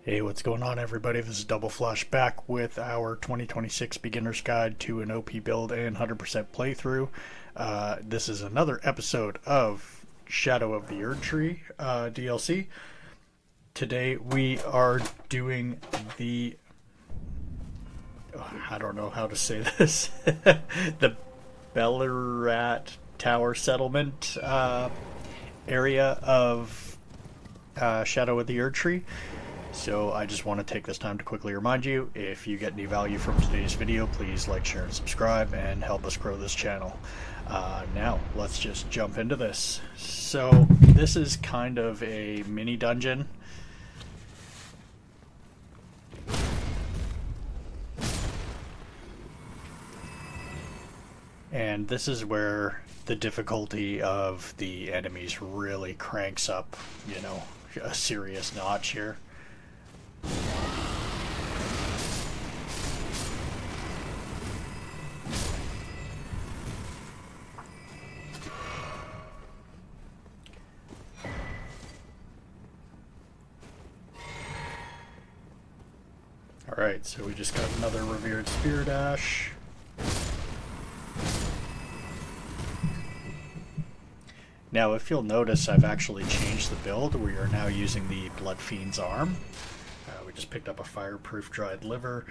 Hey, what's going on, everybody? This is Double Flush back with our 2026 Beginner's Guide to an OP build and 100% playthrough. This is another episode of Shadow of the Erdtree DLC. Today we are doing the... I don't know how to say this. The Belurat Tower Settlement area of Shadow of the Erdtree. So I just want to take this time to quickly remind you, if you get any value from today's video, please like, share, and subscribe and help us grow this channel. Now, let's just jump into this. So this is kind of a mini dungeon. And this is where the difficulty of the enemies really cranks up, you know, a serious notch here. Alright, so we just got another Revered Spear Dash. Now, if you'll notice, I've actually changed the build. We are now using the Blood Fiend's Arm. We just picked up a Fireproof Dried Liver.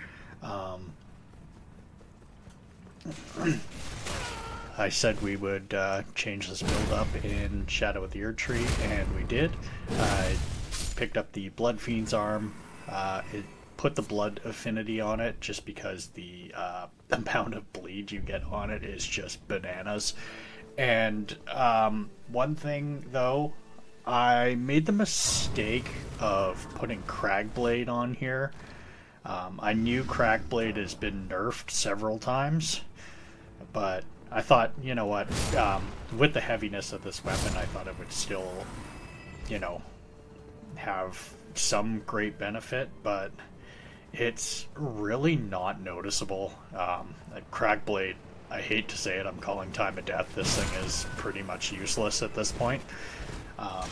I said we would change this build up in Shadow of the Erdtree, and we did. I picked up the Blood Fiend's Arm. It put the blood affinity on it just because the amount of bleed you get on it is just bananas. And one thing, though, I made the mistake of putting Cragblade on here. I knew Cragblade has been nerfed several times, but I thought, you know what, with the heaviness of this weapon, I thought it would still, you know, have some great benefit, but it's really not noticeable. Cragblade, I hate to say it, I'm calling Time of Death. This thing is pretty much useless at this point.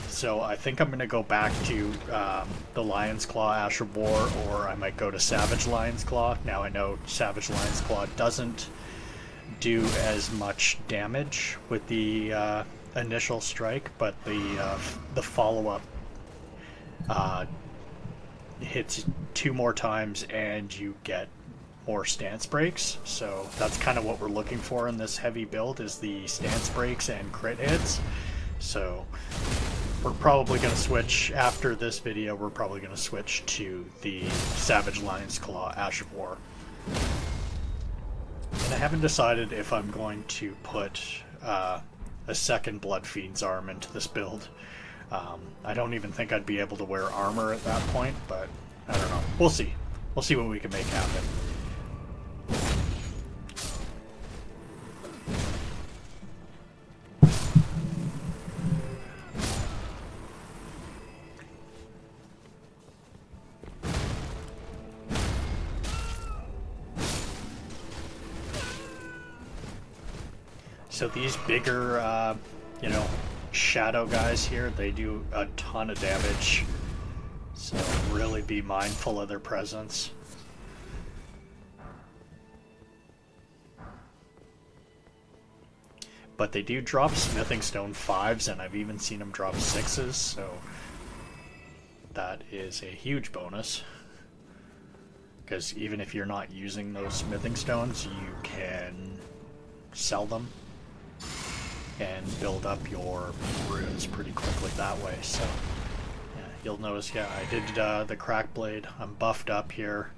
So I think I'm going to go back to the Lion's Claw Ash of War, or I might go to Savage Lion's Claw. Now I know Savage Lion's Claw doesn't do as much damage with the initial strike, but the follow-up hits 2 more times and you get more stance breaks. So that's kind of what we're looking for in this heavy build, is the stance breaks and crit hits. So we're probably going to switch, after this video, we're probably going to switch to the Savage Lion's Claw Ash of War. And I haven't decided if I'm going to put a second Blood Fiend's Arm into this build. I don't even think I'd be able to wear armor at that point, but I don't know. We'll see. We'll see what we can make happen. So these bigger, you know, shadow guys here, they do a ton of damage. So really be mindful of their presence. But they do drop Smithing Stone 5s, and I've even seen them drop 6s, so that is a huge bonus. Because even if you're not using those Smithing Stones, you can sell them and build up your runes pretty quickly that way. So yeah, you'll notice, yeah, I did the Crackblade. I'm buffed up here,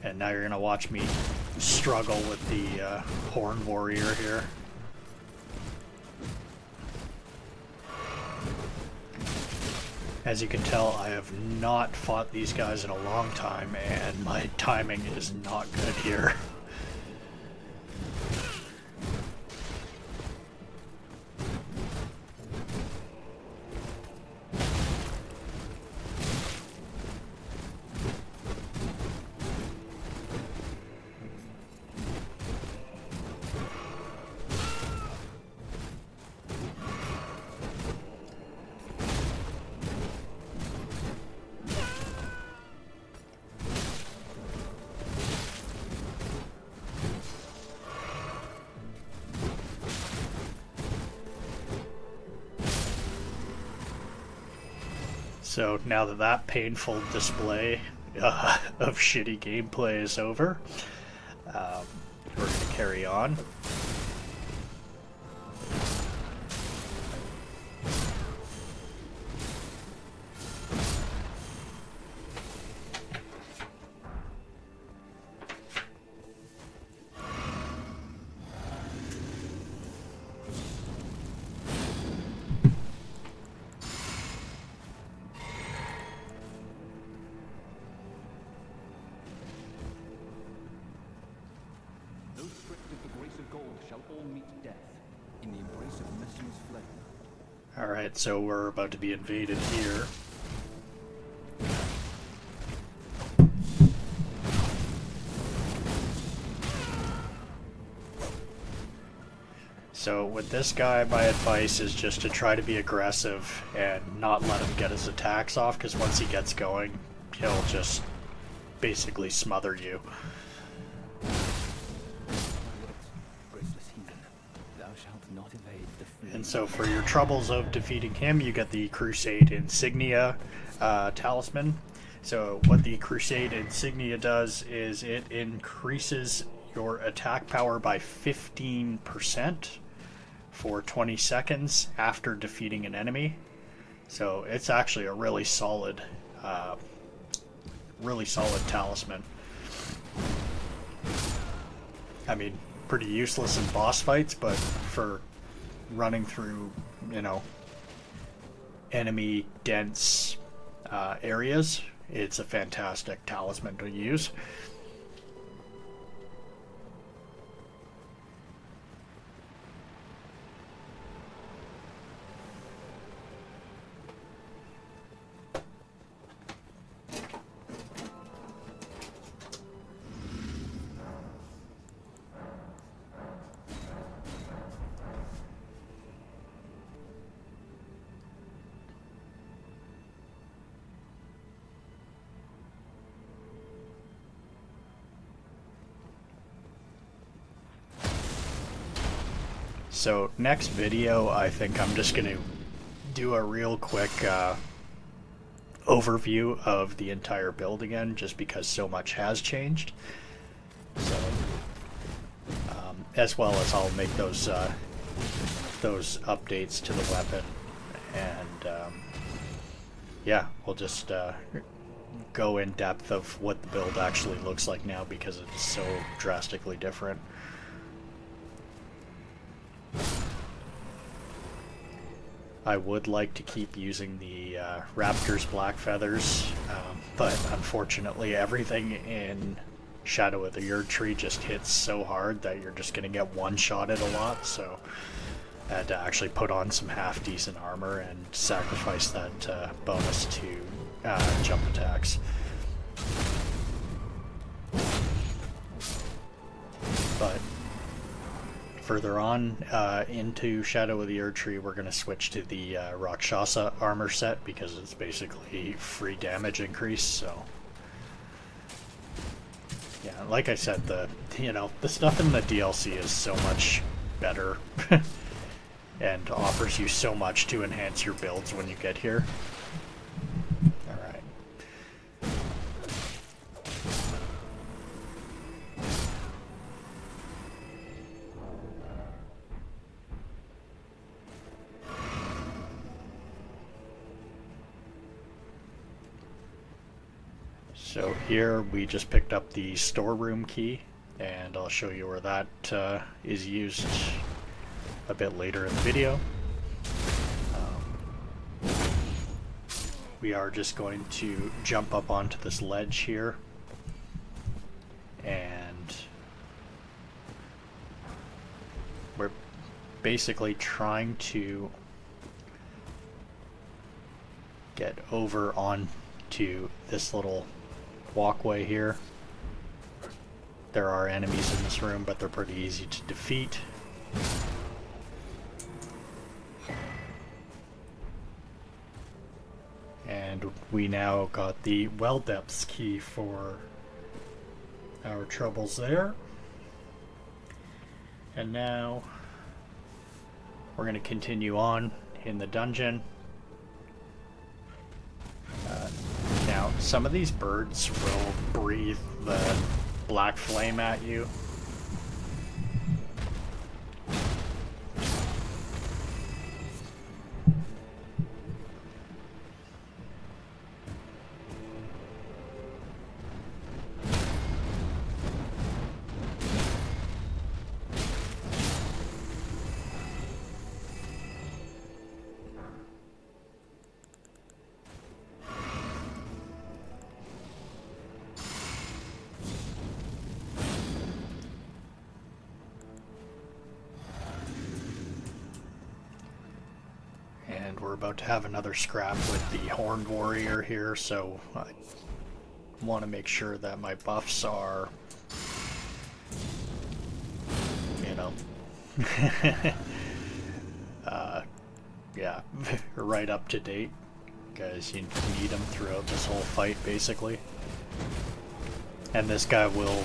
and now you're going to watch me struggle with the Horn Warrior here. As you can tell, I have not fought these guys in a long time, and my timing is not good here. So now that that painful display of shitty gameplay is over, we're going to carry on. Alright, so we're about to be invaded here. So with this guy, my advice is just to try to be aggressive and not let him get his attacks off, because once he gets going, he'll just basically smother you. And so for your troubles of defeating him, you get the Crusade Insignia talisman. So what the Crusade Insignia does is it increases your attack power by 15% for 20 seconds after defeating an enemy. So it's actually a really solid talisman. I mean, pretty useless in boss fights, but for running through, you know, enemy dense areas, it's a fantastic talisman to use. So next video, I think I'm just going to do a real quick overview of the entire build again, just because so much has changed. So, as well as I'll make those updates to the weapon, and yeah, we'll just go in depth of what the build actually looks like now, because it's so drastically different. I would like to keep using the Raptor's Black Feathers, but unfortunately everything in Shadow of the Erdtree just hits so hard that you're just going to get one-shotted a lot, so I had to actually put on some half-decent armor and sacrifice that bonus to jump attacks. But further on into Shadow of the Erdtree, we're going to switch to the Rakshasa armor set, because it's basically free damage increase. So yeah, like I said, the stuff in the DLC is so much better and offers you so much to enhance your builds when you get here. So here we just picked up the storeroom key, and I'll show you where that is used a bit later in the video. We are just going to jump up onto this ledge here, and we're basically trying to get over onto this little walkway here. There are enemies in this room, but they're pretty easy to defeat. And we now got the well depths key for our troubles there. And now we're going to continue on in the dungeon. Some of these birds will breathe the black flame at you. And we're about to have another scrap with the Horned Warrior here, so I want to make sure that my buffs are, you know, yeah, right up to date, because you need them throughout this whole fight, basically. And this guy will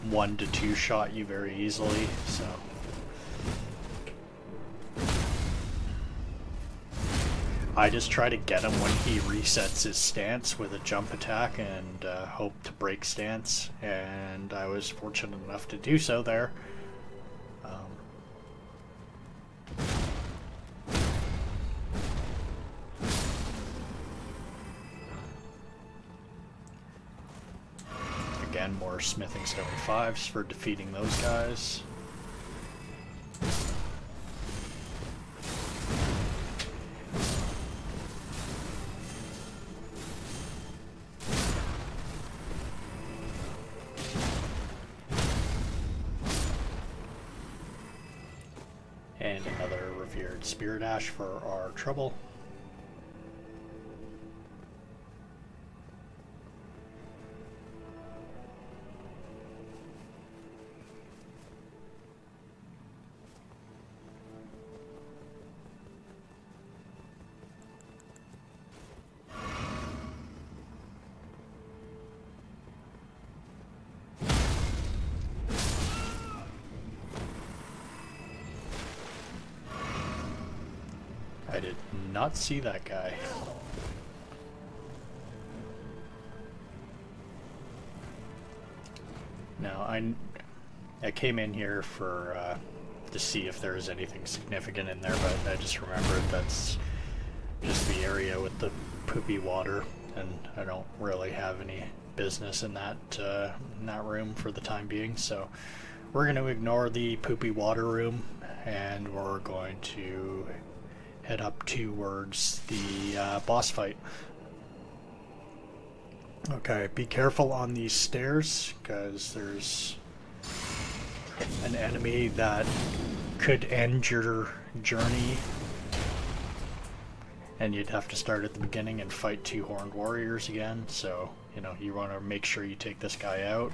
1 to 2 shot you very easily, so... I just try to get him when he resets his stance with a jump attack and hope to break stance, and I was fortunate enough to do so there. Again, more Smithing Stone 5s for defeating those guys. And another Revered Spirit Ash for our trouble. I did not see that guy. No, I came in here for to see if there was anything significant in there, but I just remembered that's just the area with the poopy water, and I don't really have any business in that room for the time being. So we're going to ignore the poopy water room, and we're going to head up towards the boss fight. Okay, be careful on these stairs, because there's an enemy that could end your journey, and you'd have to start at the beginning and fight 2 Horned Warriors again, so, you know, you want to make sure you take this guy out.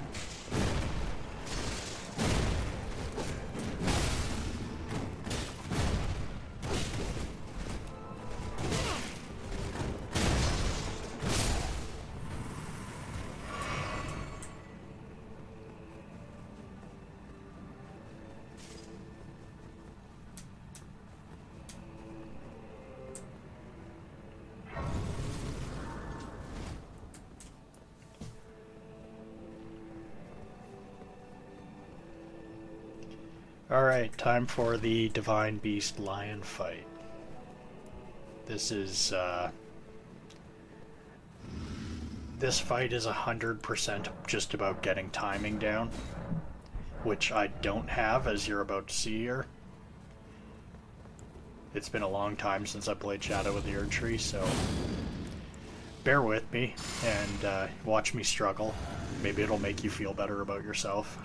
Alright, time for the Divine Beast Lion fight. This is, this fight is 100% just about getting timing down, which I don't have, as you're about to see here. It's been a long time since I played Shadow of the Erdtree, so bear with me and watch me struggle. Maybe it'll make you feel better about yourself.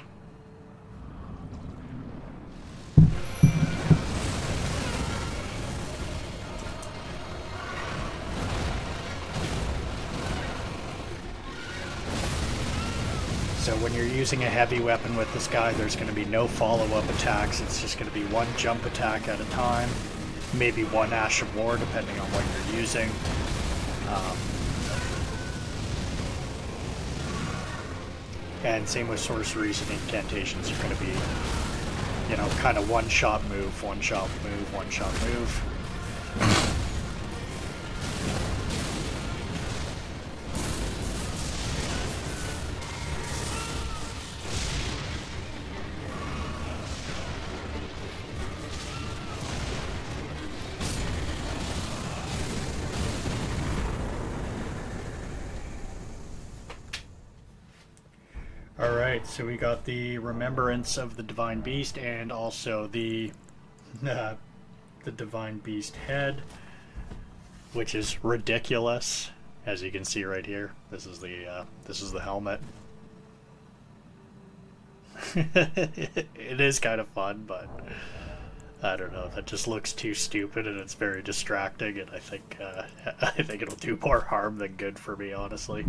So when you're using a heavy weapon with this guy, there's going to be no follow-up attacks. It's just going to be one jump attack at a time, maybe one Ash of War, depending on what you're using. And same with sorceries and incantations are going to be, you know, kind of one-shot move, one-shot move, one-shot move. Alright, so we got the Remembrance of the Divine Beast and also the Divine Beast head, which is ridiculous, as you can see right here. This is the helmet. It is kind of fun, but I don't know. That just looks too stupid, and it's very distracting. And I think it'll do more harm than good for me, honestly.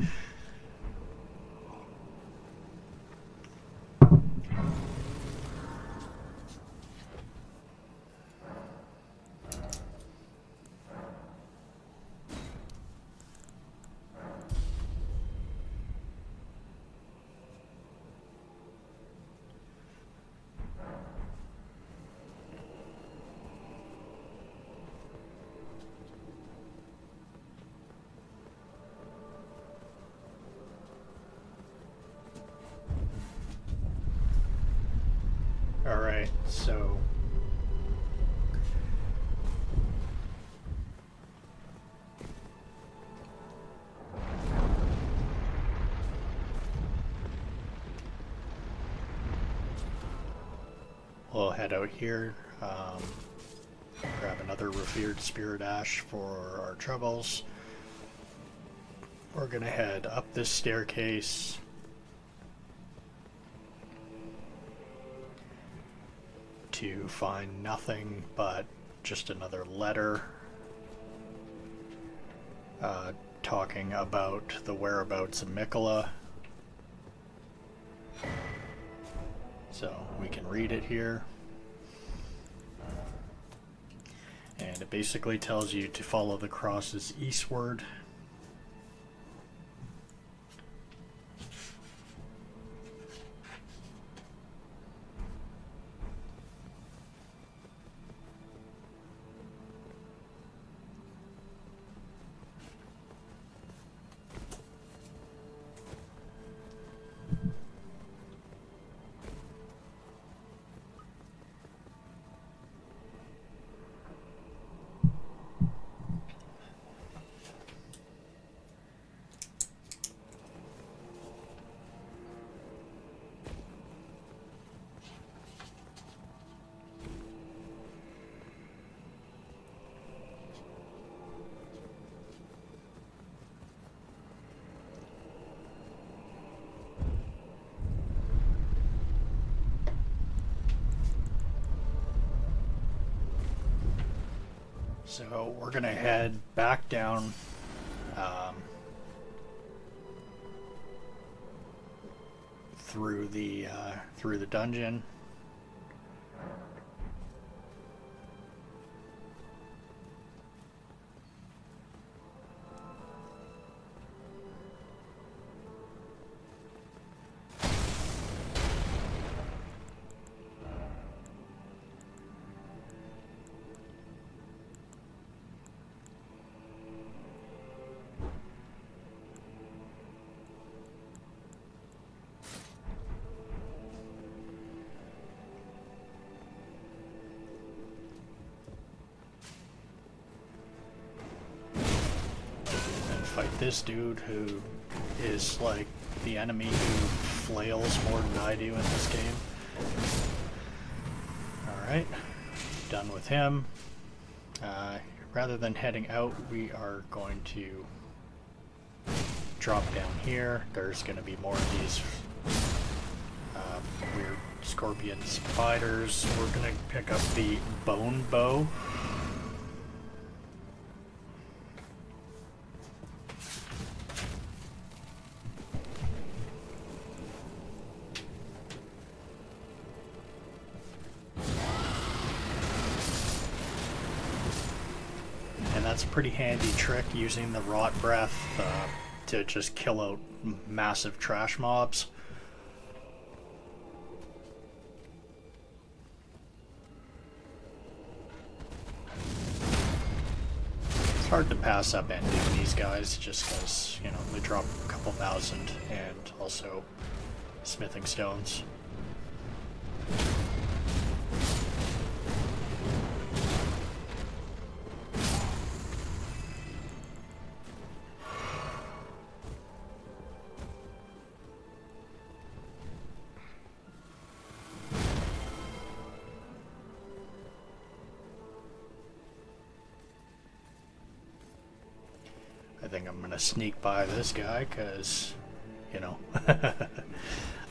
Alright, so we'll head out here, grab another revered spirit ash for our troubles. We're gonna head up this staircase. To find nothing but just another letter talking about the whereabouts of Mikola. So we can read it here. And it basically tells you to follow the crosses eastward. So we're gonna head back down through the dungeon. Fight this dude who is like the enemy who flails more than I do in this game. Alright, done with him. Rather than heading out, we are going to drop down here. There's going to be more of these weird scorpion spiders. We're going to pick up the bone bow. That's a pretty handy trick, using the rot breath to just kill out massive trash mobs. It's hard to pass up ending these guys just because, you know, they drop a couple thousand and also smithing stones. think I'm gonna sneak by this guy because, you know,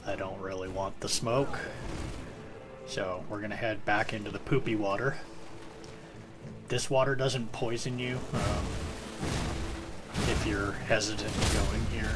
I don't really want the smoke. So we're gonna head back into the poopy water. This water doesn't poison you if you're hesitant to go in here.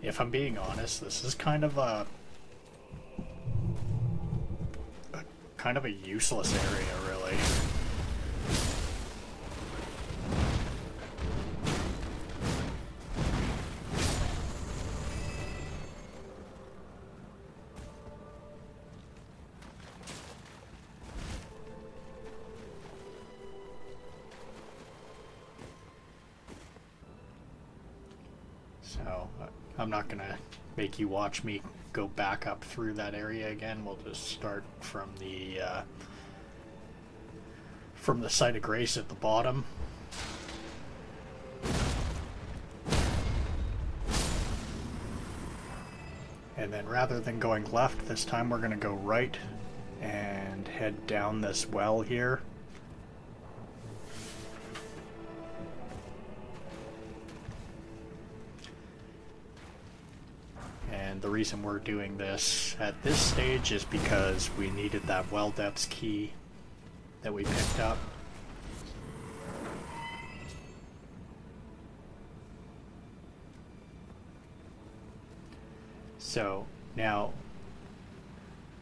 If I'm being honest, this is kind of a useless area, really. So I'm not gonna make you watch me go back up through that area again. We'll just start from the site of grace at the bottom. And then rather than going left this time, we're gonna go right and head down this well here. And the reason we're doing this at this stage is because we needed that well depths key that we picked up. So now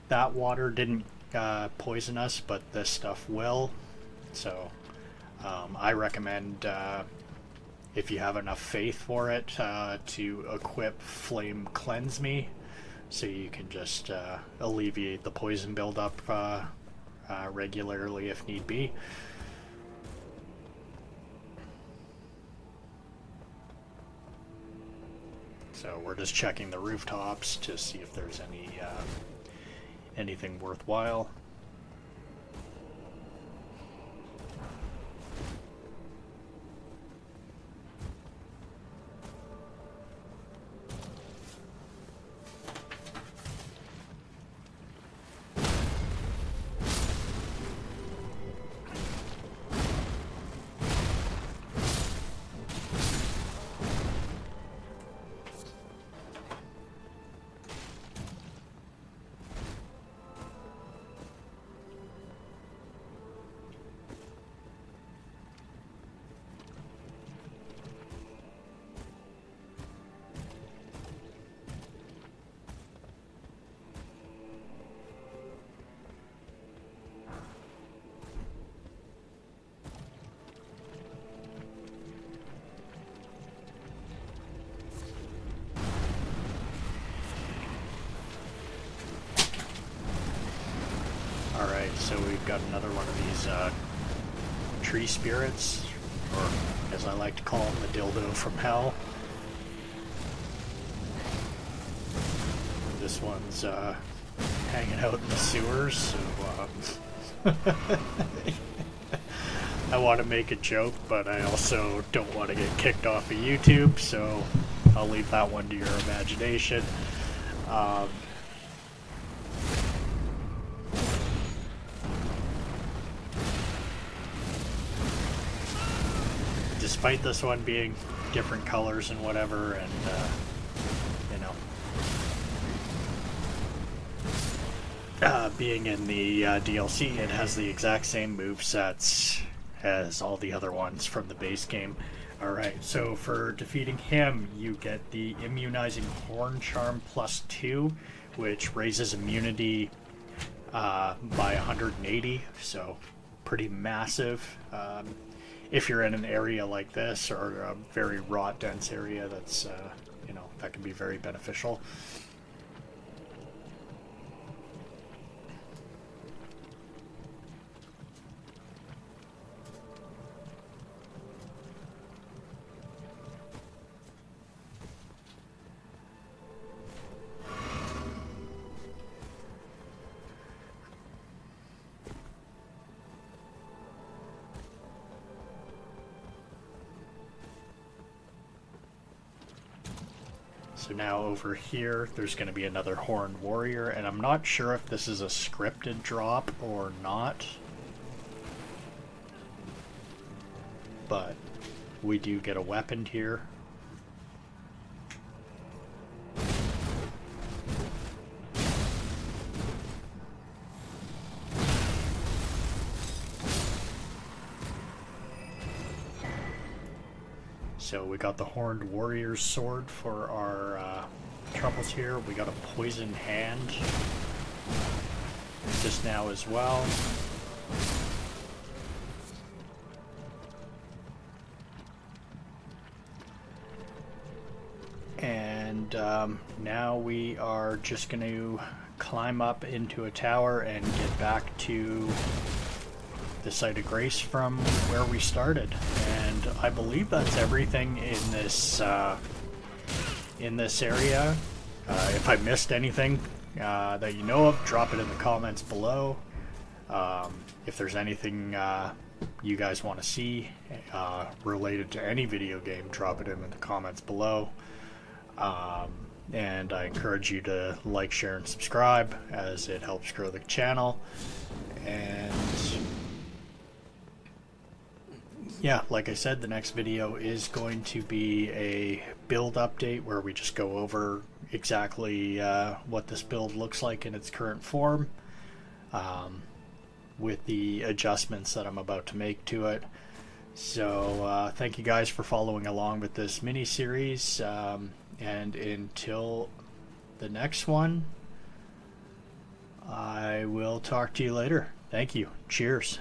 that water didn't poison us, but this stuff will. So I recommend, if you have enough faith for it, to equip Flame Cleanse Me, so you can just alleviate the poison buildup regularly if need be. So we're just checking the rooftops to see if there's anything worthwhile. Alright, so we've got another one of these tree spirits, or as I like to call them, the dildo from hell. This one's hanging out in the sewers, so I want to make a joke, but I also don't want to get kicked off of YouTube, so I'll leave that one to your imagination. Despite this one being different colors and whatever, and you know, being in the DLC, it has the exact same movesets as all the other ones from the base game. Alright, so for defeating him, you get the Immunizing Horn Charm +2, which raises immunity by 180, so pretty massive. If you're in an area like this, or a very rot dense area, that's that can be very beneficial. So now over here, there's going to be another Horned Warrior, and I'm not sure if this is a scripted drop or not. But we do get a weapon here. So we got the Horned Warrior's sword for our troubles here. We got a poisoned hand just now as well. And now we are just going to climb up into a tower and get back to the site of grace from where we started. And I believe that's everything in this area. If I missed anything that you know of, drop it in the comments below. If there's anything you guys want to see related to any video game, drop it in the comments below. And I encourage you to like, share, and subscribe, as it helps grow the channel. And yeah, like I said, the next video is going to be a build update where we just go over exactly what this build looks like in its current form, with the adjustments that I'm about to make to it. So thank you guys for following along with this mini-series, and until the next one, I will talk to you later. Thank you. Cheers.